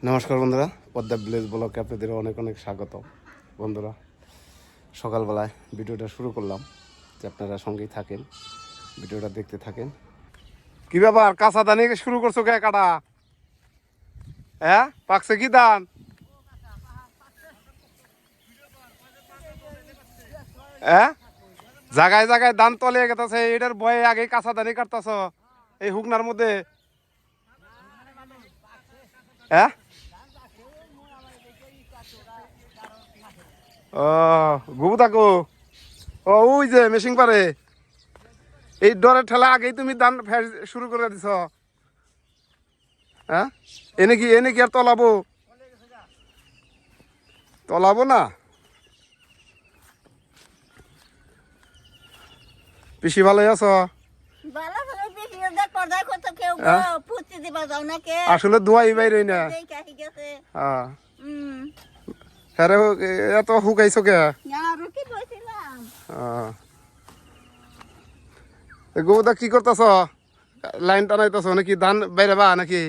নমস্কার বন্ধুরা, পদ্মা ভিলেজ ব্লগে আপনাদের অনেক অনেক স্বাগত। বন্ধুরা, সকালবেলায় ভিডিওটা শুরু করলাম, যে আপনারা সঙ্গেই থাকেন, ভিডিওটা দেখতে থাকেন। কি ব্যাপার, কাঁচা ধান শুরু করছো কে কাটা? হ্যাঁ, পাকছে কি ধান? হ্যাঁ, জায়গায় জায়গায় ধান তলে গেছে, এটার ভয়ে আগে কাঁচা ধানই কাটতেছ এই হুকনার মধ্যে? হ্যাঁ, ও গুবু থাকো। ও ওই যে মেশিন পারে, এই ডরের ঠেলা আগেই তুমি ধান শুরু করে দিছ। হ্যাঁ, এনে কি আর তলাবো? তলাবো না। পিসি ভালোই আছো? আসলে দোয়াই বাইরে না। হ্যাঁ, এত হুকাইছো কে? গোবদা কি করতেছ? লাইন টানাইতেছ নাকি? ধান বাইরে বা নাকি?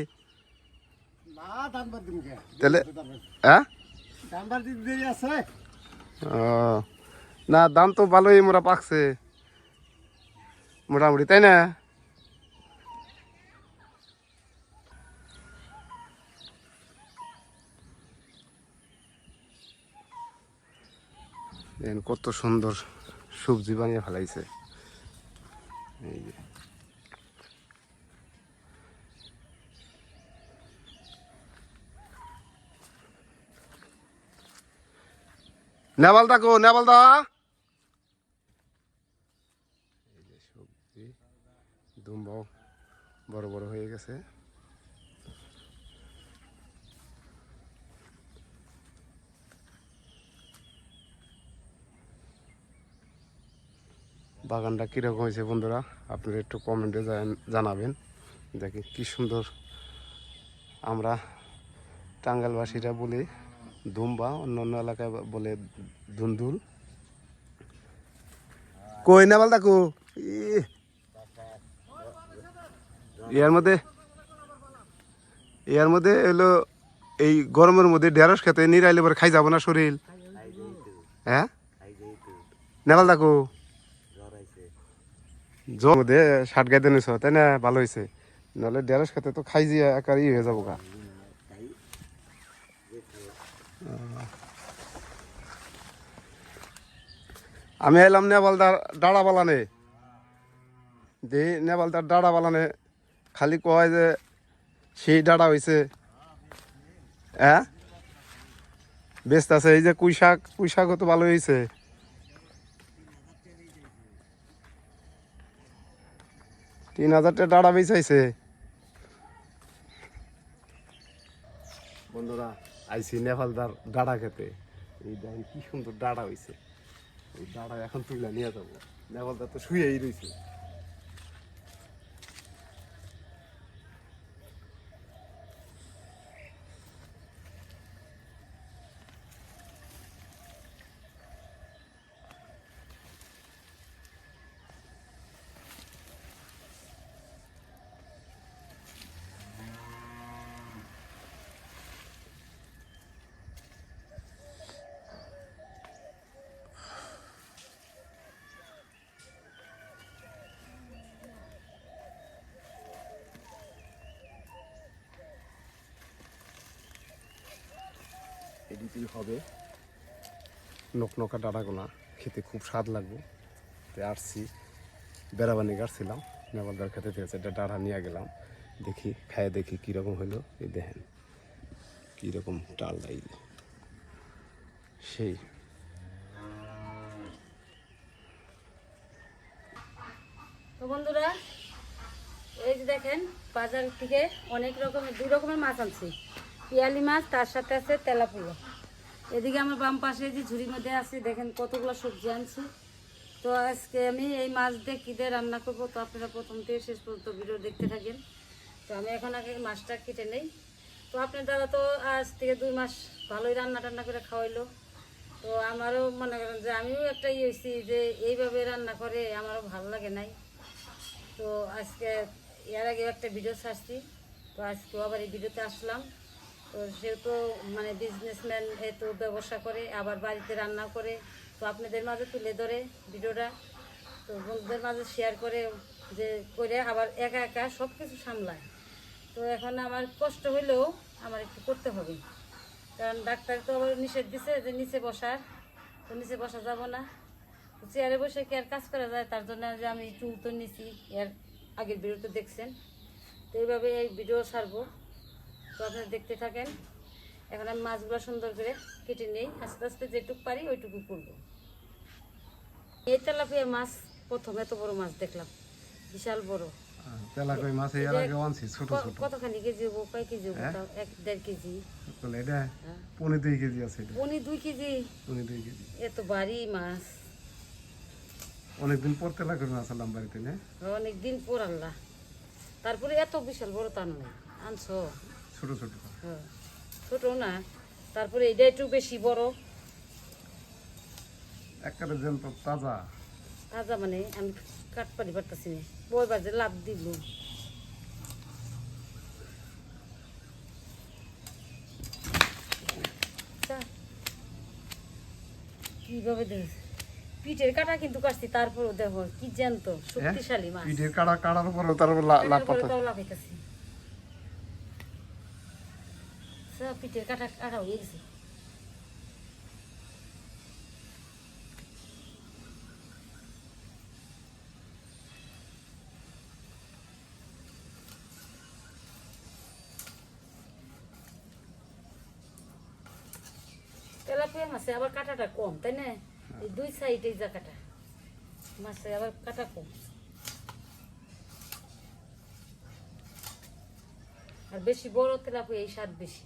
তাহলে হ্যাঁ, না ধান তো ভালোই মোরা পাকছে মোটামুটি, তাই না? কত সুন্দর সবজি বানিয়ে ফেলাইছে। এই যে নেবাল থাকো, নেবাল দা। এই যে সবজি দুম্বাও বড় বড় হয়ে গেছে। বাগানটা কীরকম হয়েছে বন্ধুরা, আপনারা একটু কমেন্টে জানাবেন। দেখি কি সুন্দর। আমরা টাঙ্গাইলবাসীরা বলি দুম্বা, অন্যান্য এলাকায় বলে ধুন্দুল। কই নেবাল দেখো, ইয়ার মধ্যে এলো এই গরমের মধ্যে ঢেঁড়স খেতে নিরাইলে পরে খাই যাব না শরীর? হ্যাঁ, নেবাল দেখো জোর মধ্যে শার্ট গাইতে নিছ, তাই না? ভালো হয়েছে, নাহলে ঢেঁড়স খেতে তো খাই যে একার হয়ে যাবো গা। আমি এলাম নেপালদার ডাড়া বালানে, যে নেপালদার ডাড়া বালানে খালি কয় যে সেই ডাড়া হয়েছে। হ্যাঁ, বেস্ট আছে। এই যে পুঁই শাকও তো ভালো হয়েছে। তিন 3000 ডাড়া বেচাইছে। বন্ধুরা, আইসি নেপালদার ডাড়া খেতে। এই দেখেন কি সুন্দর ডাড়া হয়েছে। এই ডাড়া এখন তুলে নিয়ে যাবো। নেপালদার তো শুয়েই রয়েছে। এদিকেই হবে নকনকা ডাঁড়াগোনা, খেতে খুব স্বাদ লাগবে। তাই আসছি, বেড়াবানি কাটছিলাম, নেপালদার খেতে দিয়েছে, এটা ডাঁড়া নিয়ে গেলাম। দেখি খায় দেখি কীরকম হলো। এই দেখেন কীরকম ডালটা, এই সেই। তো বন্ধুরা, এই যে দেখেন বাজার থেকে অনেক রকমের 2 রকমের মাছ আনছি। পিয়ালি মাছ, তার সাথে আছে তেলাপুয়া। এদিকে আমার বাম পাশে যে ঝুড়ির মধ্যে আছে, দেখেন কতগুলো সবজি আনছি। তো আজকে আমি এই মাছ দিয়ে কী দিয়ে রান্না করবো, তো আপনারা প্রথম থেকে শেষ পর্যন্ত ভিডিও দেখতে থাকেন। তো আমি এখন আগে মাছটা কেটে নেই। তো আপনার দাদা তো আজ থেকে 2 মাস ভালোই রান্না টান্না করে খাওয়াইলো। তো আমারও মনে করেন যে আমিও একটা হয়েছি যে এইভাবে রান্না করে আমারও ভালো লাগে নাই। তো আজকে এর আগে একটা ভিডিও ছাড়ছি, তো আজকেও আবার এই ভিডিওতে আসলাম। তো সেহেতু মানে বিজনেসম্যান তো ব্যবসা করে আবার বাড়িতে রান্না করে, তো আপনাদের মাঝে তুলে ধরে ভিডিওটা, তো বন্ধুদের মাঝে শেয়ার করে যে করে আবার একা একা সব কিছু সামলায়। তো এখন আমার কষ্ট হইলেও আমার একটু করতে হবে, কারণ ডাক্তার তো আবার নিষেধ দিছে যে নিচে বসার, তো নিচে বসা যাব না, চেয়ারে বসে কি আর কাজ করা যায়, তার জন্য যে আমি চুল তো নিছি, এর আগের ভিডিওতে দেখছেন। তো এইভাবে এই ভিডিও ছাড়বো, তো আপনারা দেখতে থাকেন। এখন আমি মাছগুলো সুন্দর করে কেটে নিই, আস্তে আস্তে যেটুকু পারি ওইটুকু করবো। এই তেলাপিয়া মাছ প্রথম এত বড় মাছ দেখলাম, বিশাল বড়। তেলাকই মাছ এর আগে আনছি ছোট ছোট। কতখানি কেজি হবো, কয় কেজি হবো? তাও 1-1.5 কেজি। বলে এটা পৌনে 2 কেজি আছে। এটা পনি 2 কেজি? পৌনে 2 কেজি। এত ভারী মাছ। অনেকদিন পর তেলাকই মাছ আনলাম বাড়িতে, না? অনেকদিন পর আল্লাহ। তারপরে এত বিশাল বড় টান নাই আনছো? ছোট ছোট। হ্যাঁ ছোট না, তারপরে এটা একটু বেশি বড়। একবারে যেন তো তাজা তাজা মানে আমি কাটপারি পারতেছি না, বই বাজে লাভ দিল। কিভাবে দেখ, পিঠের কাটা কিন্তু কাটছি, তারপরও দেখো কি জ্যান্ত শক্তিশালী মাছ। পিঠের কাটা কাটার পরে তারপর লাভ পাতা। লাফাইতেছি পিঠের কাটা কাটা হয়ে গেছে। তেলাপিয়া মাছে আবার কাটাটা কম, তাই না? এই 2 সাইডে যা কাটা, মাছে আবার কাটা কম, আর বেশি বড় তেলাপিয়া এই স্বাদ বেশি।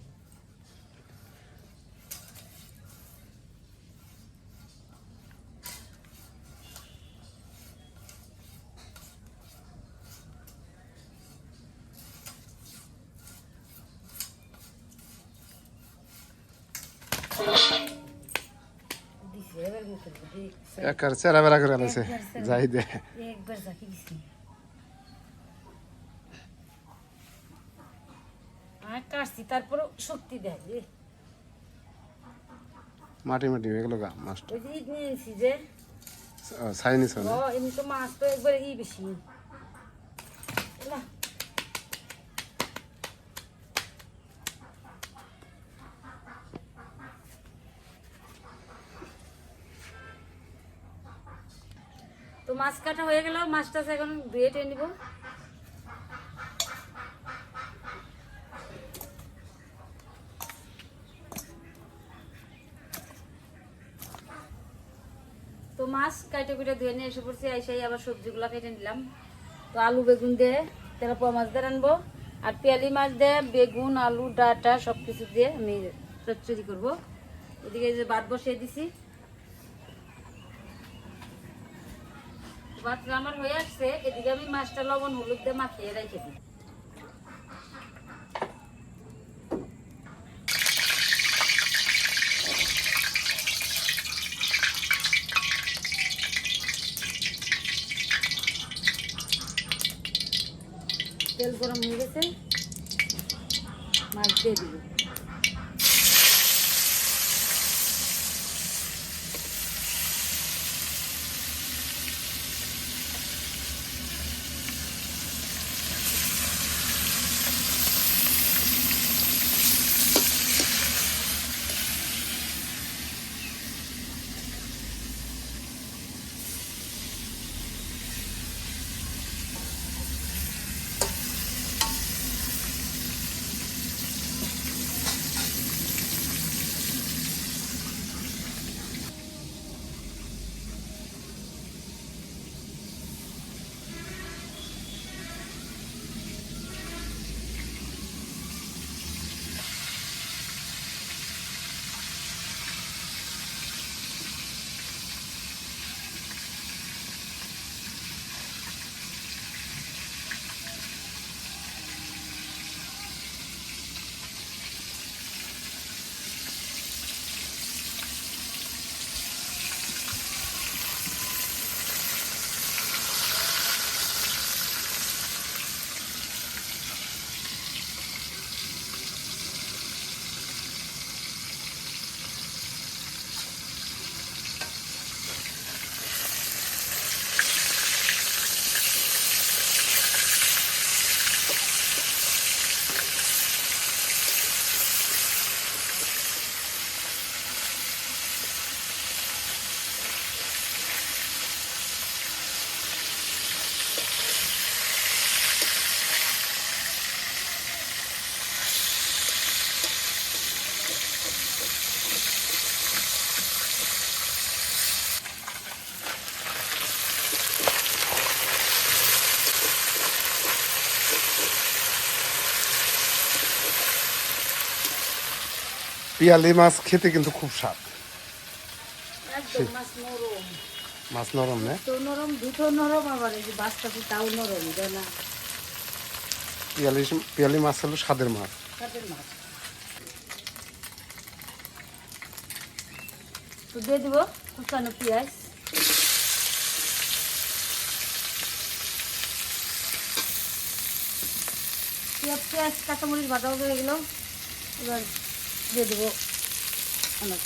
একবার চেরা বেড়া করে আনছে যাই দে। একবার জাকি দিছি আর কাটছি, তারপর শক্তি দেয় রে। মাটি মাটি হয়ে গেল গা মাছটা। ওই যে ঈদ নিয়েছি যে চাইনিজ ও, এমনি তো মাছ তো একবারে বেশি না। তো মাছ কাটা হয়ে গেল, মাছটা এখন ধুয়ে টেনে নিব। তো মাছ কাটে কুটে ধুয়ে নিয়ে এসে পড়ছি, আইসাই আবার সবজিগুলো কেটে নিলাম। তো আলু বেগুন দিয়ে তেলাপিয়া মাছ দিয়ে রানবো, আর পেয়ালি মাছ দিয়ে বেগুন আলু ডাটা সব কিছু দিয়ে আমি চচ্চড়ি করবো। এদিকে যে ভাত বসিয়ে দিছি, ভাতটা আমার হয়ে আসছে। এদিকে আমি মাছটা লবণ হলুদ দিয়ে মাখিয়ে রেখে দিই। তেল গরম হয়ে গেছে, মাছ দিয়ে দিব। পিয়ালি মাছ খেতে কিন্তু খুব স্বাদ। একদম মাছ নরম, মাছ নরম না? তো নরম, দুটো নরম, আবার এই যে বাঁচটাতে তাও নরম, তাই না? পিয়ালি মাছ হলো স্বাদের মাছ। কাঠের মাছ তো দিয়ে দিব কুচানো পেঁয়াজ, পেঁয়াজ কাঁচামরিচ ভাজা হয়ে গেল। এবার দিয়ে দেবো অনেক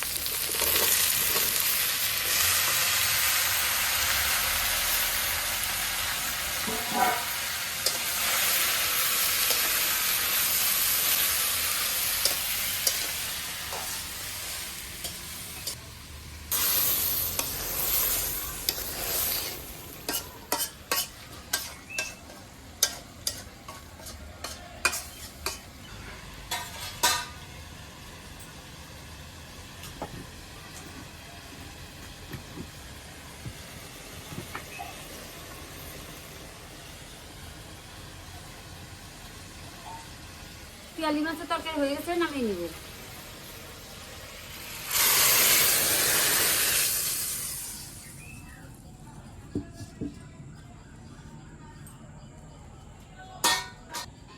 পিয়ালি মাছের তরকারি হয়ে গেছে, নামিয়ে নিব।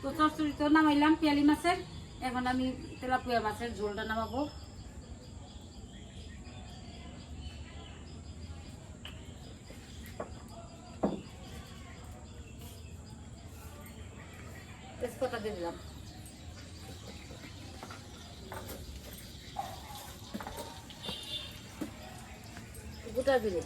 তো চচ্চড়ি তো নামাইলাম পিয়ালি মাছের, এখন আমি তেলাপিয়া মাছের ঝোলটা নামাবো। তেজপাতা দিয়ে দিলাম, গোটা জিরে,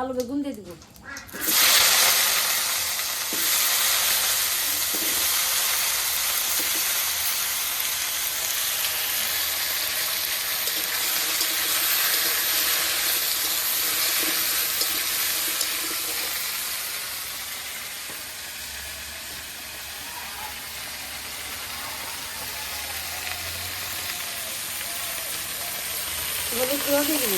আলু বেগুন দিয়ে দিব। এবারে গুঁড়ো দিয়ে দিব।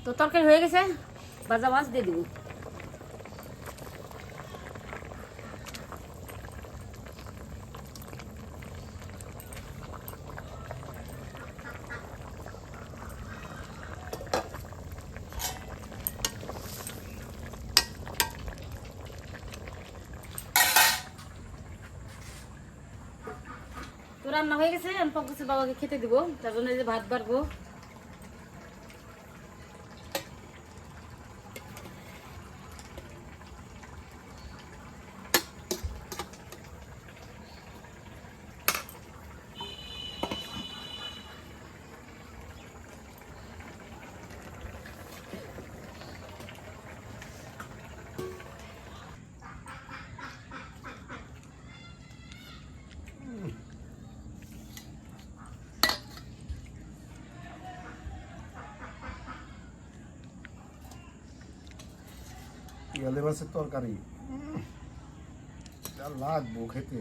তো তরকারি হয়ে গেছে, ভাজা মাছ দিয়ে দিব। তো রান্না হয়ে গেছে, আমি পঙ্কজের বাবাকে খেতে দিব, তার জন্য এই যে ভাত বাড়বো। পিয়ালি মাছের তরকারি যা লাগবো খেতে।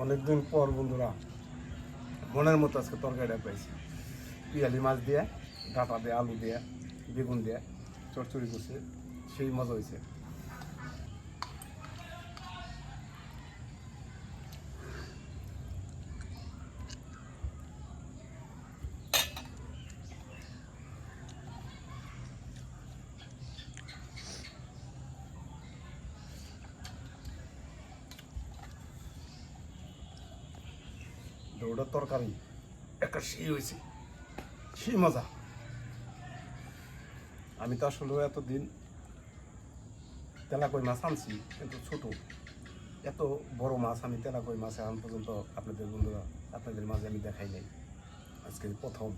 অনেকদিন পর বন্ধুরা মনের মতো আজকে তরকারিটা পাইছি। পিয়ালি মাছ দিয়ে, ডাঁটা দিয়ে, আলু দিয়ে, বেগুন দিয়ে চচ্চড়ি করছে, সেই মজা হয়েছে। দৌড়ার তরকারি একটা সেই হয়েছে, সেই মজা। আমি তো আসলে এতদিন তেলাকই মাছ আনছি, কিন্তু ছোট, এত বড় মাছ আমি তেলাকই মাছ এখন পর্যন্ত আপনাদের বন্ধুরা আপনাদের মাঝে আমি দেখাই নাই। আজকে প্রথম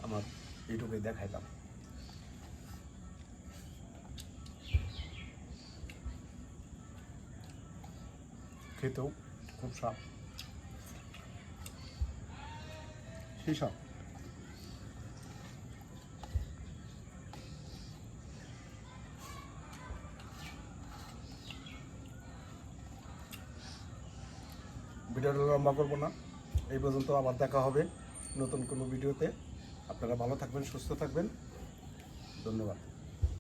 আমার ইউটিউবে দেখাইলাম। খেতেও খুব স্বাদ, সেই স্বাদ। ভিডিওটা লম্বা করবো না, এই পর্যন্ত। আবার দেখা হবে নতুন কোনো ভিডিওতে। আপনারা ভালো থাকবেন, সুস্থ থাকবেন। ধন্যবাদ।